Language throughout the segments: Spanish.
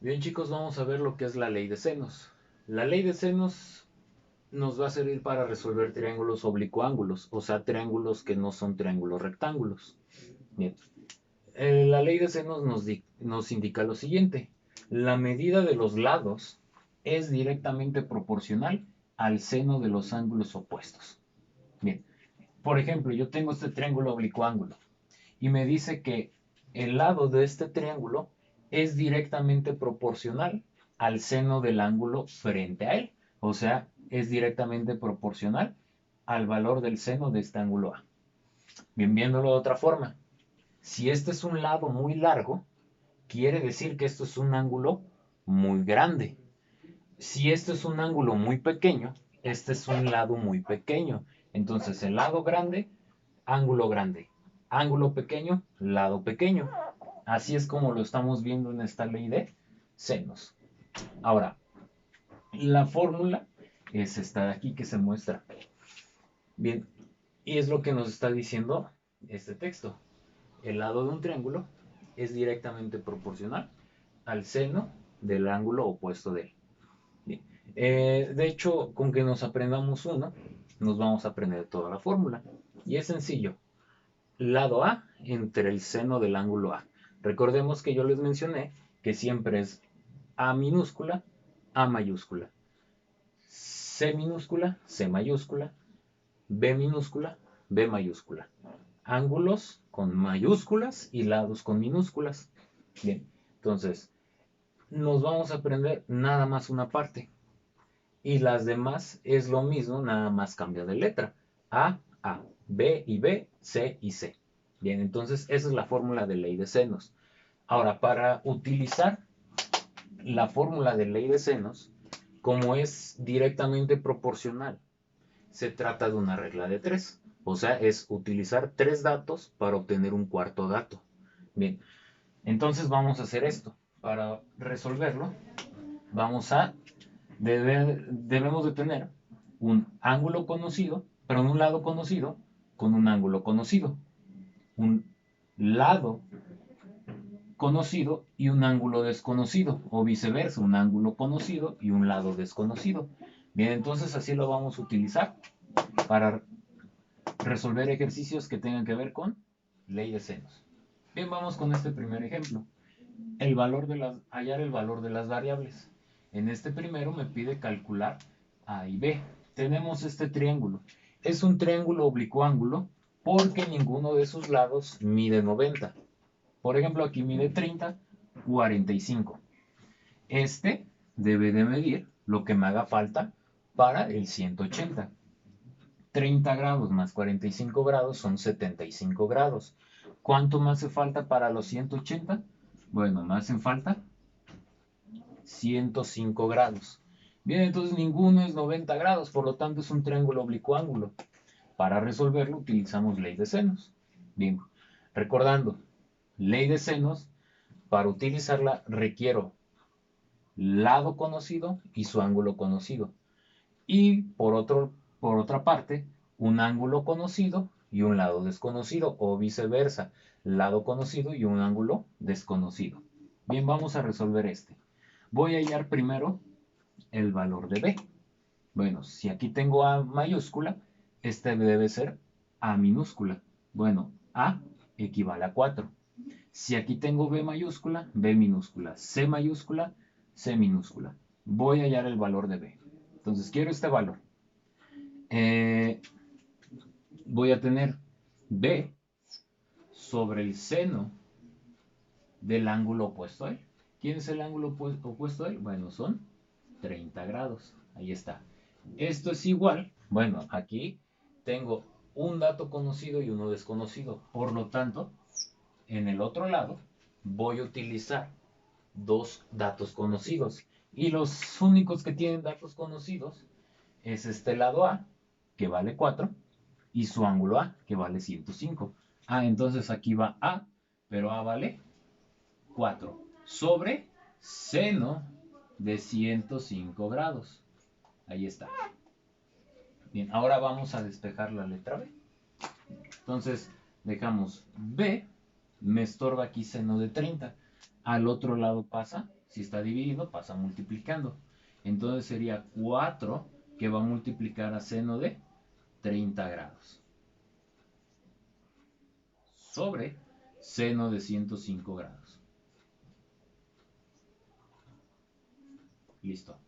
Bien chicos, vamos a ver lo que es la ley de senos. La ley de senos nos va a servir para resolver triángulos oblicuángulos, o sea, triángulos que no son triángulos rectángulos. Bien, la ley de senos nos indica lo siguiente. La medida de los lados es directamente proporcional al seno de los ángulos opuestos. Bien, por ejemplo, yo tengo este triángulo oblicuángulo y me dice que el lado de este triángulo es directamente proporcional al seno del ángulo frente a él. O sea, es directamente proporcional al valor del seno de este ángulo A. Bien, viéndolo de otra forma, si este es un lado muy largo, quiere decir que esto es un ángulo muy grande. Si este es un ángulo muy pequeño, este es un lado muy pequeño. Entonces el lado grande, ángulo grande. Ángulo pequeño, lado pequeño. Así es como lo estamos viendo en esta ley de senos. Ahora, la fórmula es esta de aquí que se muestra. Bien, y es lo que nos está diciendo este texto. El lado de un triángulo es directamente proporcional al seno del ángulo opuesto de él. Bien. De hecho, con que nos aprendamos uno, nos vamos a aprender toda la fórmula. Y es sencillo. Lado A entre el seno del ángulo A. Recordemos que yo les mencioné que siempre es A minúscula, A mayúscula. C minúscula, C mayúscula. B minúscula, B mayúscula. Ángulos con mayúsculas y lados con minúsculas. Bien, entonces nos vamos a aprender nada más una parte. Y las demás es lo mismo, nada más cambia de letra. A, B y B, C y C. Bien, entonces esa es la fórmula de ley de senos. Ahora, para utilizar la fórmula de ley de senos, como es directamente proporcional, se trata de una regla de tres. O sea, es utilizar tres datos para obtener un cuarto dato. Bien, entonces vamos a hacer esto. Para resolverlo, vamos a debemos de tener un ángulo conocido, pero en un lado conocido con un ángulo conocido, un lado conocido y un ángulo desconocido, o viceversa, un ángulo conocido y un lado desconocido. Bien, entonces así lo vamos a utilizar para resolver ejercicios que tengan que ver con ley de senos. Bien, vamos con este primer ejemplo. Hallar el valor de las variables. En este primero me pide calcular A y B. Tenemos este triángulo. Es un triángulo oblicuángulo porque ninguno de sus lados mide 90. Por ejemplo, aquí mide 30, 45. Este debe de medir lo que me haga falta para el 180. 30 grados más 45 grados son 75 grados. ¿Cuánto me hace falta para los 180? Bueno, me hacen falta 105 grados. Bien, entonces ninguno es 90 grados, por lo tanto es un triángulo oblicuo-ángulo. Para resolverlo utilizamos ley de senos. Bien, recordando, ley de senos, para utilizarla requiero lado conocido y su ángulo conocido. Y por otra parte, un ángulo conocido y un lado desconocido, o viceversa, lado conocido y un ángulo desconocido. Bien, vamos a resolver este. Voy a hallar primero el valor de B. Bueno, si aquí tengo A mayúscula, este debe ser A minúscula. Bueno, A equivale a 4. Si aquí tengo B mayúscula, B minúscula, C mayúscula, C minúscula. Voy a hallar el valor de B. Entonces quiero este valor. Eh, Voy a tener B sobre el seno del ángulo opuesto a él. ¿Quién es el ángulo opuesto a él? Bueno, son 30 grados. Ahí está. Esto es igual, bueno, aquí tengo un dato conocido y uno desconocido. Por lo tanto, en el otro lado voy a utilizar dos datos conocidos. Y los únicos que tienen datos conocidos es este lado A, que vale 4, y su ángulo A, que vale 105. Ah, entonces aquí va A, pero A vale 4 sobre seno de 105 grados. Ahí está. Bien, ahora vamos a despejar la letra B. Entonces, dejamos B, me estorba aquí seno de 30. Al otro lado pasa Si está dividido, pasa multiplicando. Entonces sería 4 que va a multiplicar a seno de 30 grados. Sobre seno de 105 grados. Listo.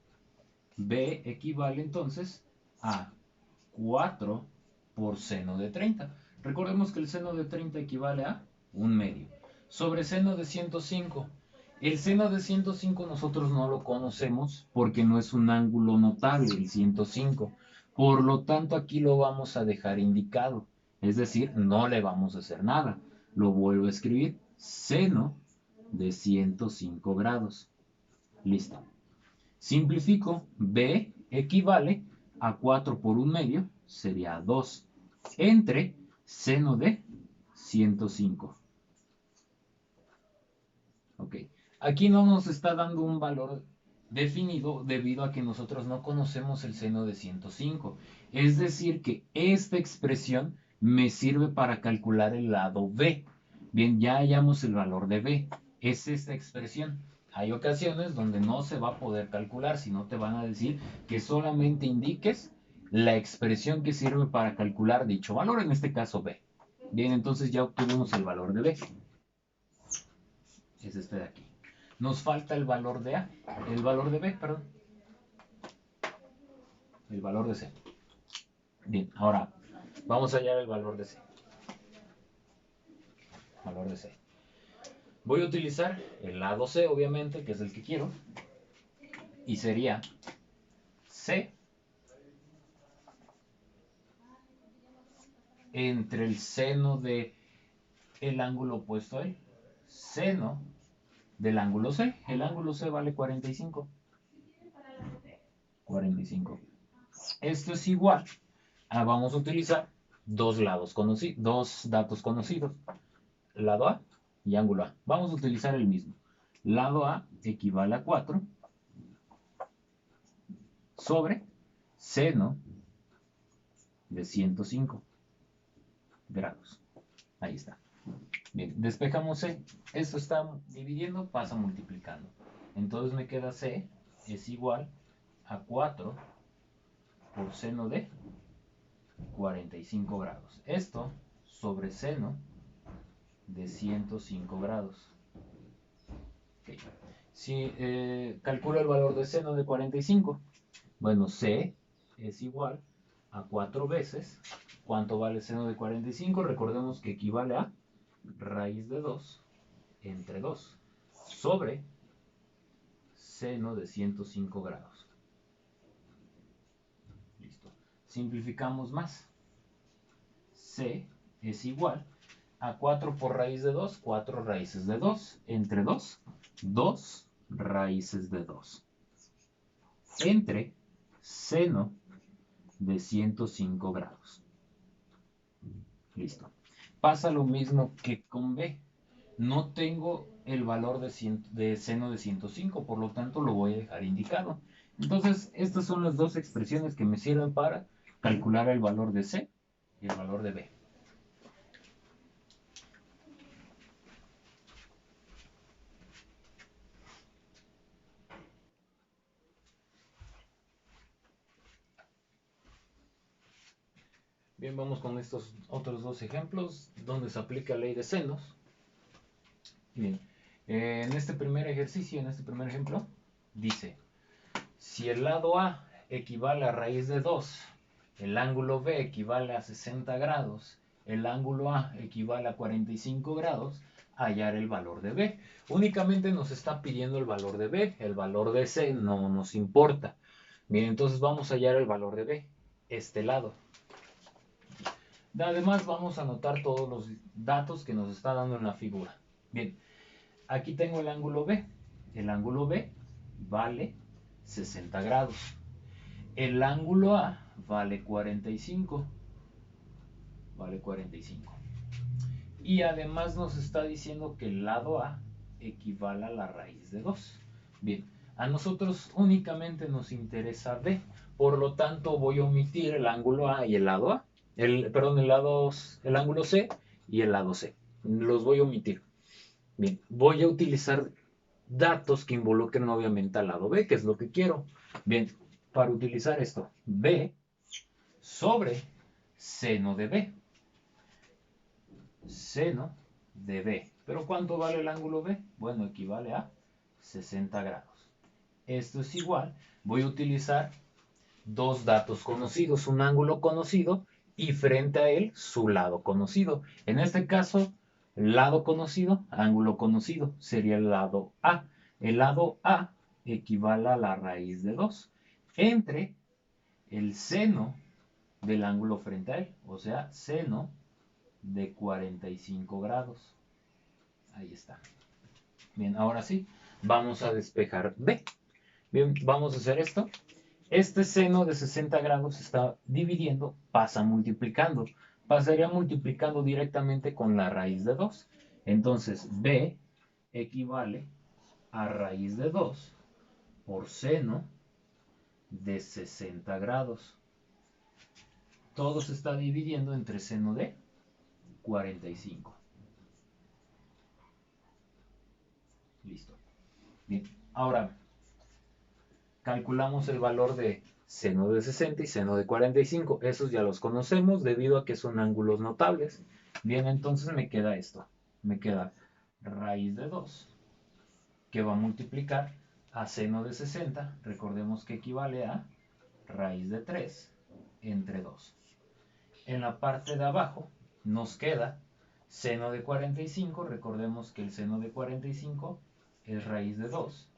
B equivale entonces a 4 por seno de 30. Recordemos que el seno de 30 equivale a 1/2. Sobre seno de 105. El seno de 105 nosotros no lo conocemos porque no es un ángulo notable, el 105. Por lo tanto, aquí lo vamos a dejar indicado. Es decir, no le vamos a hacer nada. Lo vuelvo a escribir. Seno de 105 grados. Listo. Simplifico. B equivale a 4 por 1/2, sería 2, entre seno de 105. Ok. Aquí no nos está dando un valor definido debido a que nosotros no conocemos el seno de 105. Es decir, que esta expresión me sirve para calcular el lado B. Bien, ya hallamos el valor de B. Es esta expresión. Hay ocasiones donde no se va a poder calcular, sino te van a decir que solamente indiques la expresión que sirve para calcular dicho valor, en este caso B. Bien, entonces ya obtuvimos el valor de B. Es este de aquí. Nos falta el valor de A, el valor de B, perdón. El valor de C. Bien, ahora vamos a hallar el valor de C. Valor de C. Voy a utilizar el lado C, obviamente, que es el que quiero. Y sería C entre el seno de el ángulo opuesto a él. Seno del ángulo C. El ángulo C vale 45. 45. Esto es igual a, vamos a utilizar dos datos conocidos. Lado A y ángulo A. Vamos a utilizar el mismo. Lado A equivale a 4 sobre seno de 105 grados. Ahí está. Bien, despejamos C. Esto está dividiendo, pasa multiplicando. Entonces me queda C es igual a 4 por seno de 45 grados. Esto sobre seno de 105 grados. Okay. Si calculo el valor de seno de 45, bueno, C es igual a 4 veces. ¿Cuánto vale seno de 45? Recordemos que equivale a raíz de 2 entre 2 sobre seno de 105 grados. Listo. Simplificamos más. C es igual a 4 por raíz de 2, 4 raíces de 2, entre 2, 2 raíces de 2, entre seno de 105 grados. Listo. Pasa lo mismo que con B. No tengo el valor de seno de 105, por lo tanto lo voy a dejar indicado. Entonces, estas son las dos expresiones que me sirven para calcular el valor de C y el valor de B. Bien, vamos con estos otros dos ejemplos donde se aplica la ley de senos. Bien, en este primer ejercicio, en este primer ejemplo, dice, si el lado A equivale a raíz de 2, el ángulo B equivale a 60 grados, el ángulo A equivale a 45 grados, hallar el valor de B. Únicamente nos está pidiendo el valor de B, el valor de C no nos importa. Bien, entonces vamos a hallar el valor de B, este lado. Además vamos a anotar todos los datos que nos está dando en la figura. Bien, aquí tengo el ángulo B. El ángulo B vale 60 grados. El ángulo A vale 45. Vale 45. Y además nos está diciendo que el lado A equivale a la raíz de 2. Bien, a nosotros únicamente nos interesa B. Por lo tanto voy a omitir el ángulo A y el lado A. El ángulo C y el lado C. Los voy a omitir. Bien, voy a utilizar datos que involucren obviamente al lado B, que es lo que quiero. Bien, para utilizar esto, B sobre seno de B. Seno de B. ¿Pero cuánto vale el ángulo B? Bueno, equivale a 60 grados. Esto es igual, voy a utilizar dos datos conocidos, un ángulo conocido y frente a él su lado conocido. En este caso, lado conocido, ángulo conocido, sería el lado A. El lado A equivale a la raíz de 2 entre el seno del ángulo frente a él, o sea, seno de 45 grados. Ahí está. Bien, ahora sí, vamos a despejar B. Bien, vamos a hacer esto. Este seno de 60 grados está dividiendo, pasa multiplicando. Pasaría multiplicando directamente con la raíz de 2. Entonces, B equivale a raíz de 2 por seno de 60 grados. Todo se está dividiendo entre seno de 45. Listo. Bien, ahora calculamos el valor de seno de 60 y seno de 45. Esos ya los conocemos debido a que son ángulos notables. Bien, entonces me queda esto. Me queda raíz de 2, que va a multiplicar a seno de 60. Recordemos que equivale a raíz de 3 entre 2. En la parte de abajo nos queda seno de 45. Recordemos que el seno de 45 es raíz de 2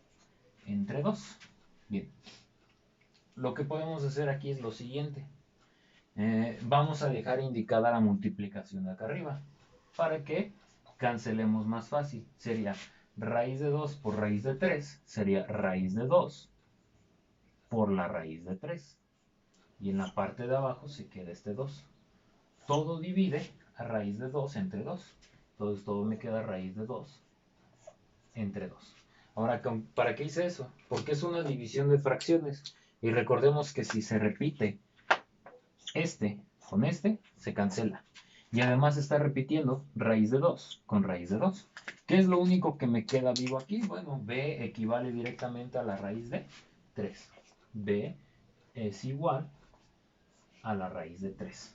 entre 2. Bien, lo que podemos hacer aquí es lo siguiente. Vamos a dejar indicada la multiplicación de acá arriba para que cancelemos más fácil. Sería raíz de 2 por raíz de 3, sería raíz de 2 por la raíz de 3. Y en la parte de abajo se queda este 2. Todo divide a raíz de 2 entre 2. Entonces todo me queda raíz de 2 entre 2. Ahora, ¿para qué hice eso? Porque es una división de fracciones. Y recordemos que si se repite este con este, se cancela. Y además está repitiendo raíz de 2 con raíz de 2. ¿Qué es lo único que me queda vivo aquí? Bueno, B equivale directamente a la raíz de 3. B es igual a la raíz de 3.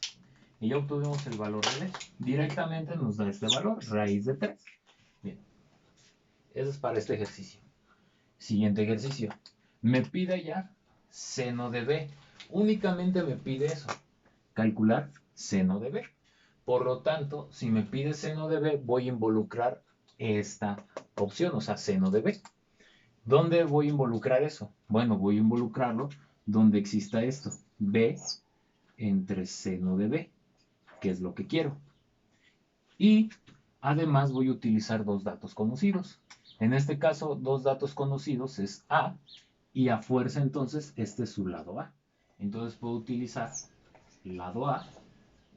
Y ya obtuvimos el valor de B. Directamente nos da este valor, raíz de 3. Bien, eso es para este ejercicio. Siguiente ejercicio. Me pide ya seno de B. Únicamente me pide eso. Calcular seno de B. Por lo tanto, si me pide seno de B, voy a involucrar esta opción, o sea, seno de B. ¿Dónde voy a involucrar eso? Bueno, voy a involucrarlo donde exista esto, B entre seno de B, que es lo que quiero. Y además voy a utilizar dos datos conocidos. En este caso, dos datos conocidos es A, y a fuerza entonces este es su lado A. Entonces puedo utilizar lado A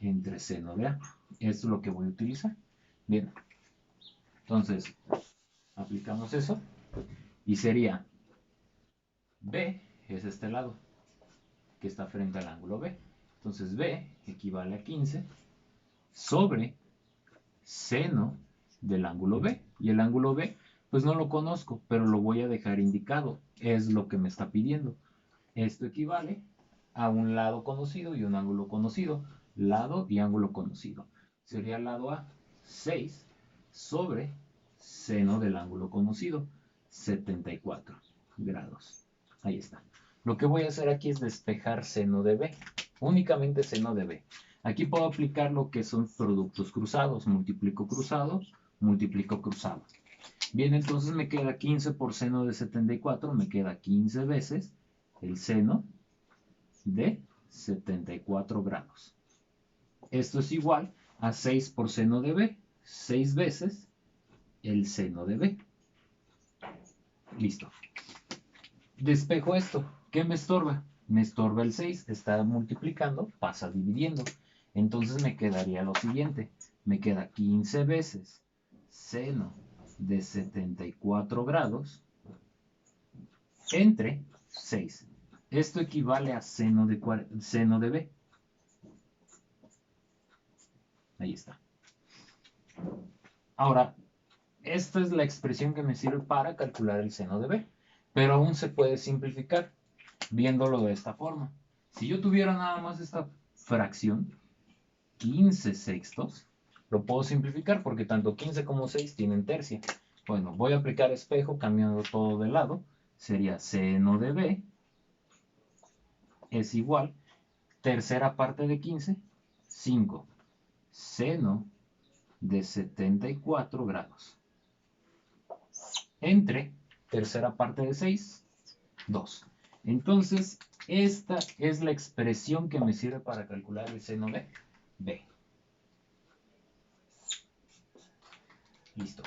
entre seno de A. Esto es lo que voy a utilizar. Bien, entonces aplicamos eso y sería B es este lado que está frente al ángulo B. Entonces B equivale a 15 sobre seno del ángulo B. Y el ángulo B, pues no lo conozco, pero lo voy a dejar indicado. Es lo que me está pidiendo. Esto equivale a un lado conocido y un ángulo conocido. Lado y ángulo conocido. Sería lado A 6 sobre seno del ángulo conocido, 74 grados. Ahí está. Lo que voy a hacer aquí es despejar seno de B. Únicamente seno de B. Aquí puedo aplicar lo que son productos cruzados. Multiplico cruzado, multiplico cruzado. Bien, entonces me queda 15 por seno de 74, me queda 15 veces el seno de 74 grados. Esto es igual a 6 por seno de B, 6 veces el seno de B. Listo. Despejo esto. ¿Qué me estorba? Me estorba el 6, está multiplicando, pasa dividiendo. Entonces me quedaría lo siguiente. Me queda 15 veces seno de 74 grados entre 6. Esto equivale a seno de B. Ahí está. Ahora, esta es la expresión que me sirve para calcular el seno de b. Pero aún se puede simplificar viéndolo de esta forma. Si yo tuviera nada más esta fracción, 15 sextos, lo puedo simplificar porque tanto 15 como 6 tienen tercia. Bueno, voy a aplicar espejo cambiando todo de lado. Sería seno de b es igual, tercera parte de 15, 5. Seno de 74 grados. Entre tercera parte de 6, 2. Entonces, esta es la expresión que me sirve para calcular el seno de b. Listo.